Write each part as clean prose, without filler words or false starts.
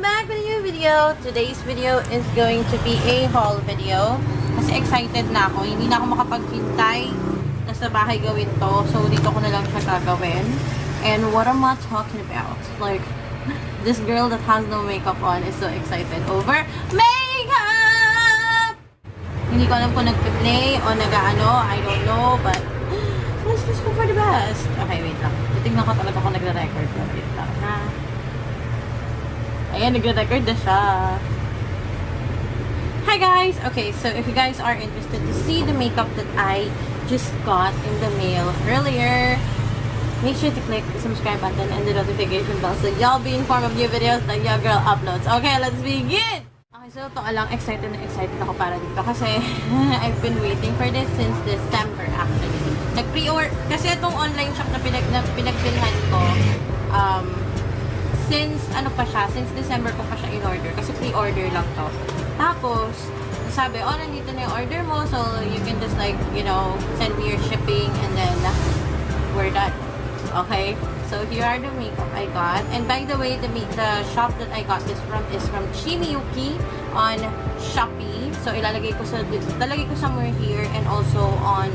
back with a new video. Today's video is going to be a haul video. Kasi excited na ako. Hindi na ako makapaghintay na sa bahay gawin to. So, dito ko na lang siya gagawin. And what am I talking about? Like, this girl that has no makeup on is so excited over makeup! Hindi ko alam kung nagpe-play o nag-ano. I don't know, but let's just go for the best. Okay, wait lang. Titignan ko talaga kung nagre-record ko. Wait lang, ha? Ayan, nagre-record na siya. Hi guys! Okay, so if you guys are interested to see the makeup that I just got in the mail earlier, make sure to click the subscribe button and the notification bell so y'all be informed of new videos that your girl uploads. Okay, let's begin! Okay, so ito lang, excited na excited ako para dito kasi I've been waiting for this since December actually. Nag-pre-order, kasi itong online shop na pinagpilhan ko, since December ko pa siya in-order kasi pre-order lang to. Tapos, sabi, nandito na yung order mo, so you can just like, you know, send me your shipping and then we're done. Okay? So, here are the makeup I got. And by the way, the shop that I got this from is from Chimiyuki on Shopee. So, talagay ko somewhere here and also on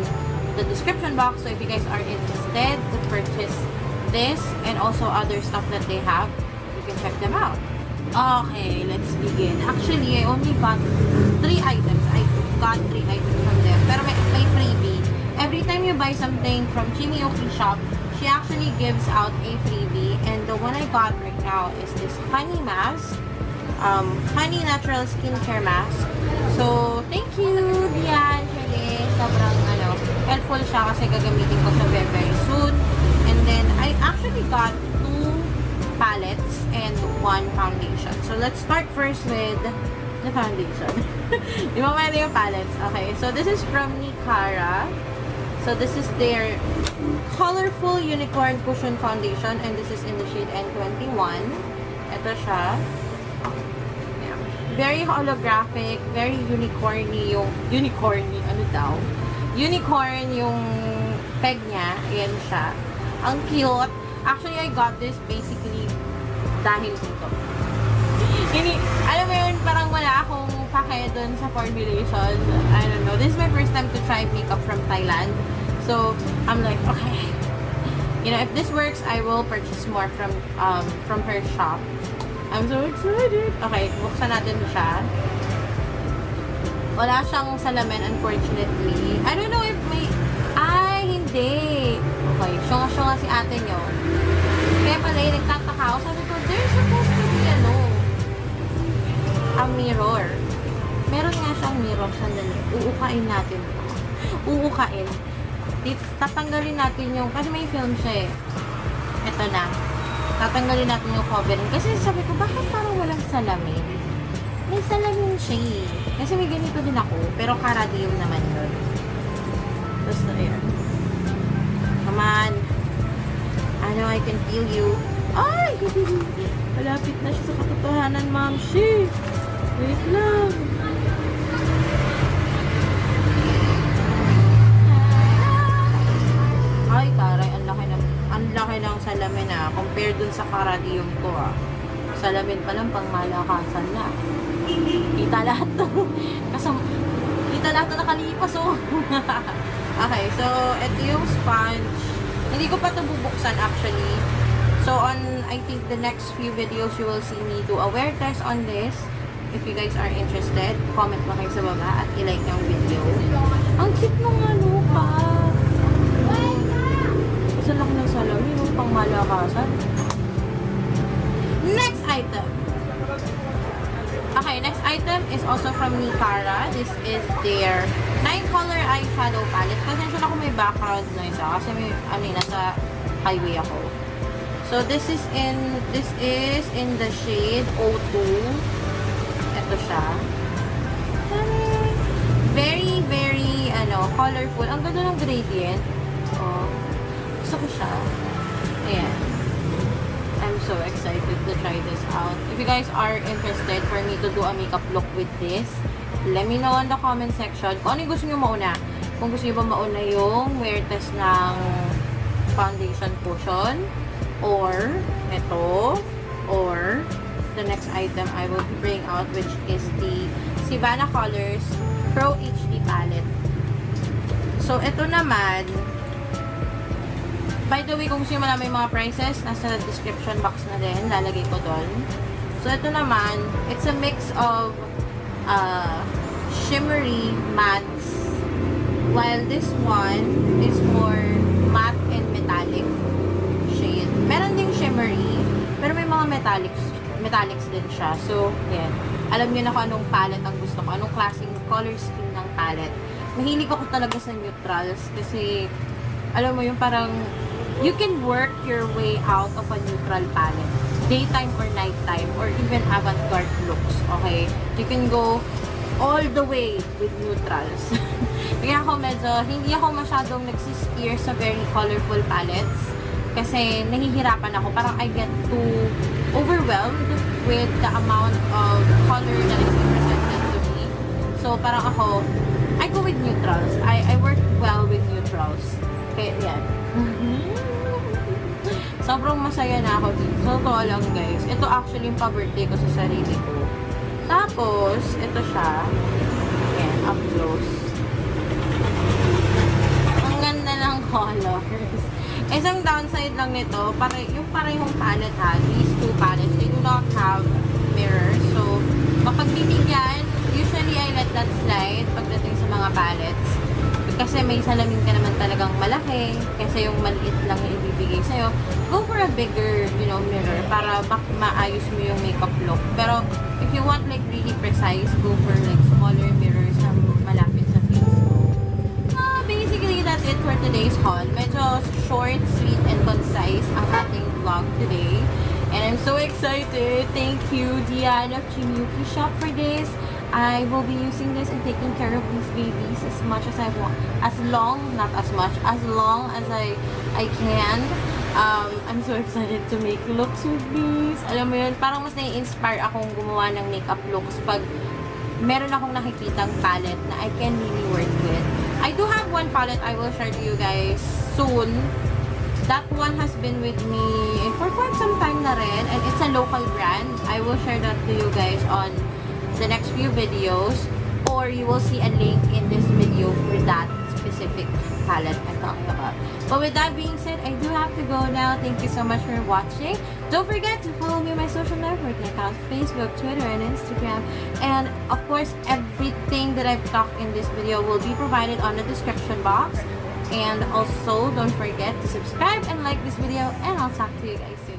the description box. So, if you guys are interested to purchase this and also other stuff that they have, you can check them out. Okay, let's begin. Actually, I only got 3 items. I got 3 items from them. Pero may freebie. Every time you buy something from Chimiyuki shop, she actually gives out a freebie. And the one I got right now is this honey mask. Honey natural skincare mask. So, thank you, Dian. Sobrang helpful siya kasi gagamitin ko siya very, very soon. And then, I actually got 2 palettes and 1 foundation. So, let's start first with the foundation. Di ba may yung palettes? Okay, so this is from Nicara. So, this is their colorful unicorn cushion foundation and this is in the shade N21. Ito siya. Yeah. Very holographic, very unicorny yung unicorn yung peg niya. Ayan siya. Ang cute. Actually, I got this basically dahil dito. Alam mo yun, parang wala akong pake dun sa formulation. I don't know. This is my first time to try makeup from Thailand. So, I'm like, okay. You know, if this works, I will purchase more from her shop. I'm so excited. Okay, buksan natin siya. Wala siyang salamin, unfortunately. I don't know if may... hindi. Okay, syunga-syunga si ate nyo. Kaya pala yung nagtataka ako. Sabi ko, there's supposed to be, a mirror. Meron nga siyang mirror. Sandali. Uukain natin. Uukain. Tatanggalin natin yung... Kasi may film siya eh. Ito na. Tatanggalin natin yung covering. Kasi sabi ko, bakit parang walang salamin? May salamin siya eh. Kasi may ganito din ako. Pero karadium naman yun. Tapos na yan. Come on. I know I can feel you. Ay! Malapit na siya sa katotohanan, ma'am. She! Wait lang. Ay, taray. Ang laki ng salamin compared dun sa karadium ko Salamin pa lang pang malakasan na. Kita lahat to. Kita lahat na nakalipas Okay, so ito yung sponge. Hindi ko pa ito bubuksan actually. So on, I think the next few videos you will see me do a wear test on this. If you guys are interested, comment lang kayo sa baba at i-like yung video. Ang cute nung pa. Isa lang ng salamin yung pang malakasan. Next item. Okay, next item is also from Nicara. This is their 9-color eyeshadow palette. Pasensya na kung may background noise kasi may, nasa highway ako. So, this is in the shade O2. Ito siya. Very, very, colorful. Ang ganda ng gradient. Gusto ko siya. Ayan. I'm so excited to try this out. If you guys are interested for me to do a makeup look with this, let me know in the comment section kung ano yung gusto nyo mauna. Kung gusto nyo ba mauna yung wear test ng foundation cushion, or ito, or the next item I will be bringing out, which is the Savannah Colors Pro HD palette. So, ito naman, by the way, kung gusto nyo malaman yung mga prices, nasa description box na din, lalagay ko doon. So, ito naman, it's a mix of shimmery mattes, while this one is more matte and metallic shade. Meron ding shimmery, pero may mga metallics din siya. So, yan. Alam niyo na kung anong palette ang gusto ko, anong klaseng color scheme ng palette. Mahilig ako talaga sa neutrals kasi, alam mo yung parang, you can work your way out of a neutral palette. Daytime or nighttime, or even avant-garde looks, okay? You can go all the way with neutrals. Kaya ako hindi ako masyadong nagsisteer sa very colorful palettes kasi nahihirapan ako. Parang I get too overwhelmed with the amount of color that is presented to me. So, parang ako, I go with neutrals. I work well with neutrals. Kaya, yan. Sobrang masaya na ako dito. So, totoo lang, guys. Ito actually yung pa-birthday ko sa sarili ko. Tapos, ito siya. Ayan, up close. Ang ganda ng colors. Isang downside lang nito, yung parehong palette ha, these two palettes, they do not have mirrors. So, kapag bibigyan, usually I let that slide pagdating sa mga palettes. Kasi may salamin ka naman talagang malaki, kasi yung maliit lang yung ibibigay sa'yo. Go for a bigger, mirror para maayos mo yung makeup look. Pero, if you want like really precise, go for like smaller mirrors na malapit sa face mo. Basically, that's it for today's haul. Medyo short, sweet, and concise ang ating vlog today. And I'm so excited. Thank you, Diane of Chinyuki Shop for this. I will be using this and taking care of these babies as much as I want. As long as I can. I'm so excited to make looks with these. Alam mo yun, parang mas nai-inspire akong gumawa ng makeup looks pag meron akong nakikitang palette na I can really work with. I do have one palette I will share to you guys soon. That one has been with me for quite some time na rin, and it's a local brand. I will share that to you guys on the next few videos, or you will see a link in this video for that specific palette I'm talking about. But with that being said, I do have to go now. Thank you so much for watching. Don't forget to follow me on my social networking accounts, Facebook, Twitter, and Instagram. And of course, everything that I've talked in this video will be provided on the description box. And also, don't forget to subscribe and like this video, and I'll talk to you guys soon.